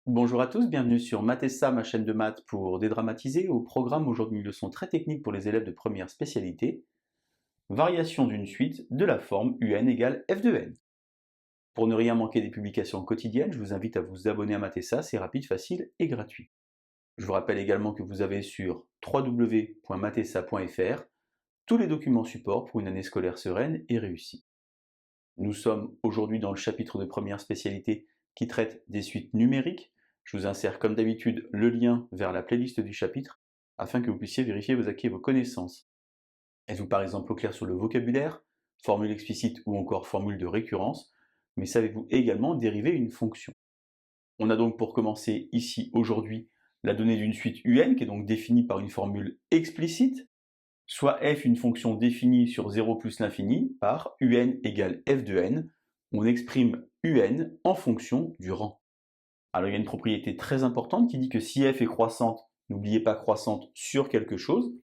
Bonjour à tous, bienvenue sur Mathessa, ma chaîne de maths pour dédramatiser. Au programme aujourd'hui une leçon très technique pour les élèves de première spécialité, variation d'une suite de la forme un égale f de n. Pour ne rien manquer des publications quotidiennes, je vous invite à vous abonner à Mathessa, c'est rapide, facile et gratuit. Je vous rappelle également que vous avez sur www.mathessa.fr tous les documents support pour une année scolaire sereine et réussie. Nous sommes aujourd'hui dans le chapitre de première spécialité qui traite des suites numériques. Je vous insère comme d'habitude le lien vers la playlist du chapitre afin que vous puissiez vérifier vos acquis et vos connaissances. Êtes-vous par exemple au clair sur le vocabulaire, formule explicite ou encore formule de récurrence, mais savez-vous également dériver une fonction? On a donc pour commencer ici aujourd'hui la donnée d'une suite un qui est donc définie par une formule explicite, soit f une fonction définie sur 0 plus l'infini par un égale f de n. On exprime un en fonction du rang. Alors il y a une propriété très importante qui dit que si f est croissante, n'oubliez pas croissante sur quelque chose,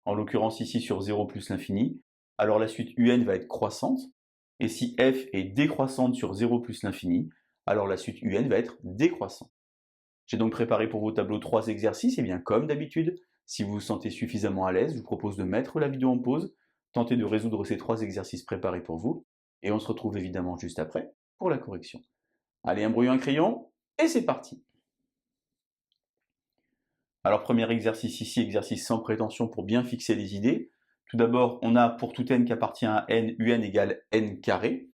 en l'occurrence ici sur 0 plus l'infini, alors la suite un va être croissante, et si f est décroissante sur 0 plus l'infini, alors la suite un va être décroissante. J'ai donc préparé pour vos tableaux 3 exercices, et bien comme d'habitude, si vous vous sentez suffisamment à l'aise, je vous propose de mettre la vidéo en pause, tenter de résoudre ces 3 exercices préparés pour vous, et on se retrouve évidemment juste après pour la correction. Allez, un brouillon, un crayon, et c'est parti! Alors premier exercice ici, exercice sans prétention pour bien fixer les idées. Tout d'abord, on a pour tout n qui appartient à n, un égale n carré.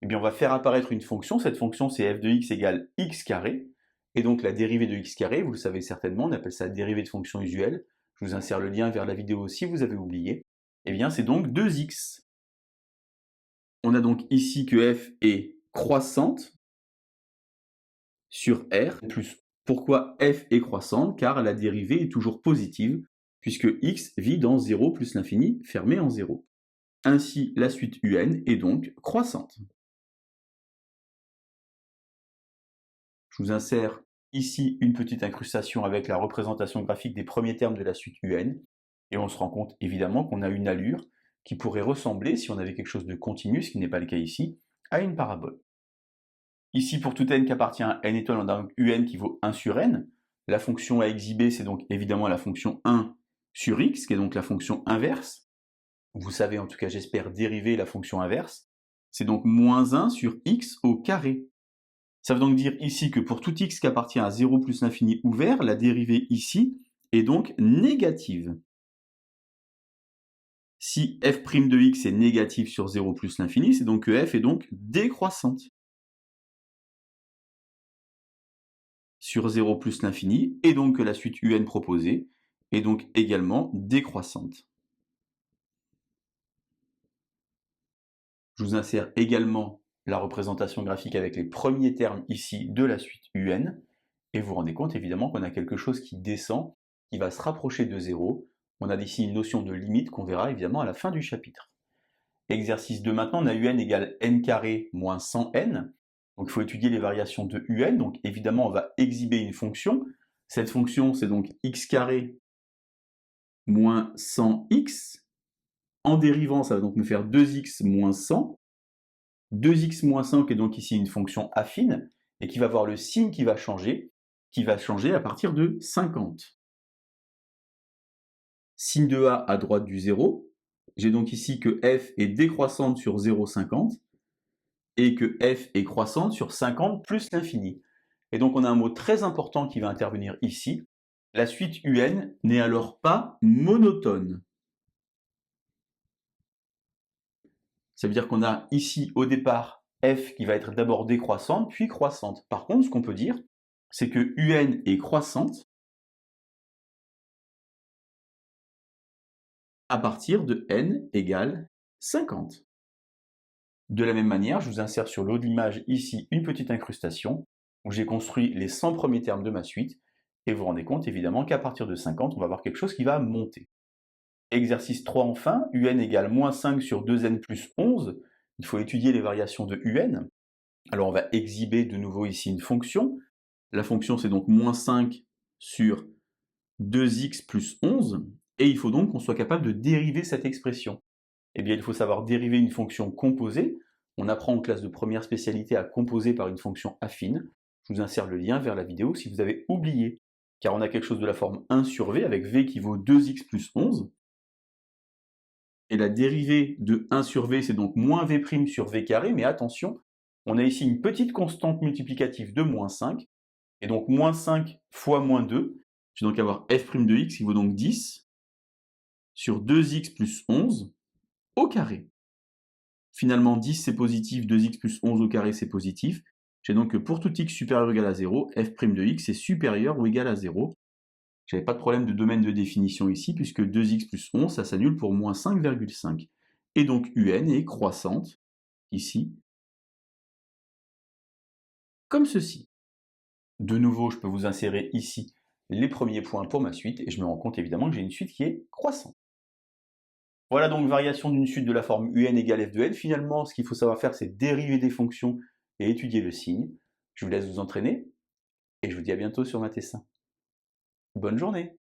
Eh bien, on va faire apparaître une fonction. Cette fonction, c'est f de x égale x carré. Et donc la dérivée de x carré, vous le savez certainement, on appelle ça dérivée de fonction usuelle. Je vous insère le lien vers la vidéo si vous avez oublié. Eh bien, c'est donc 2x. On a donc ici que f est croissante sur R plus. Pourquoi f est croissante? Car la dérivée est toujours positive, puisque x vit dans 0 plus l'infini fermé en 0. Ainsi, la suite un est donc croissante. Je vous insère ici une petite incrustation avec la représentation graphique des premiers termes de la suite un, et on se rend compte évidemment qu'on a une allure qui pourrait ressembler, si on avait quelque chose de continu, ce qui n'est pas le cas ici, à une parabole. Ici, pour tout n qui appartient à n étoiles, on a donc un qui vaut 1 sur n. La fonction à exhiber, c'est donc évidemment la fonction 1 sur x, qui est donc la fonction inverse. Vous savez, en tout cas, j'espère, dériver la fonction inverse. C'est donc moins 1 sur x au carré. Ça veut donc dire ici que pour tout x qui appartient à 0 plus l'infini ouvert, la dérivée ici est donc négative. Si f' de x est négatif sur 0 plus l'infini, c'est donc que f est donc décroissante sur 0 plus l'infini, et donc que la suite un proposée est donc également décroissante. Je vous insère également la représentation graphique avec les premiers termes ici de la suite un, et vous vous rendez compte évidemment qu'on a quelque chose qui descend, qui va se rapprocher de 0. On a ici une notion de limite qu'on verra évidemment à la fin du chapitre. Exercice 2 maintenant, on a un égale n carré moins 100n. Donc il faut étudier les variations de un, donc évidemment on va exhiber une fonction. Cette fonction c'est donc x carré moins 100x. En dérivant, ça va donc nous faire 2x moins 100. 2x moins 100 qui est donc ici une fonction affine, et qui va avoir le signe qui va changer à partir de 50. Signe de A à droite du 0. J'ai donc ici que f est décroissante sur 0,50, et que f est croissante sur 50 plus l'infini. Et donc on a un mot très important qui va intervenir ici. La suite un n'est alors pas monotone. Ça veut dire qu'on a ici au départ f qui va être d'abord décroissante, puis croissante. Par contre, ce qu'on peut dire, c'est que un est croissante à partir de n égale 50. De la même manière, je vous insère sur le haut de l'image ici une petite incrustation où j'ai construit les 100 premiers termes de ma suite, et vous vous rendez compte évidemment qu'à partir de 50, on va avoir quelque chose qui va monter. Exercice 3 enfin, un égale moins 5 sur 2n plus 11. Il faut étudier les variations de un. Alors on va exhiber de nouveau ici une fonction. La fonction c'est donc moins 5 sur 2x plus 11, et il faut donc qu'on soit capable de dériver cette expression. Eh bien il faut savoir dériver une fonction composée. On apprend en classe de première spécialité à composer par une fonction affine. je vous insère le lien vers la vidéo si vous avez oublié, car on a quelque chose de la forme 1 sur v avec v qui vaut 2x plus 11. Et la dérivée de 1 sur v, c'est donc moins v' sur v carré, mais attention, on a ici une petite constante multiplicative de moins 5, et donc moins 5 fois moins 2, je vais donc avoir f' de x qui vaut donc 10 sur 2x plus 11 au carré. Finalement, 10 c'est positif, 2x plus 11 au carré c'est positif. J'ai donc que pour tout x supérieur ou égal à 0, f' de x est supérieur ou égal à 0. Je n'avais pas de problème de domaine de définition ici, puisque 2x plus 11, ça s'annule pour moins 5,5. Et donc un est croissante, ici, comme ceci. De nouveau, je peux vous insérer ici les premiers points pour ma suite, et je me rends compte évidemment que j'ai une suite qui est croissante. Voilà donc variation d'une suite de la forme un égale f de n. Finalement, ce qu'il faut savoir faire, c'est dériver des fonctions et étudier le signe. Je vous laisse vous entraîner, et je vous dis à bientôt sur Mathessin. Bonne journée!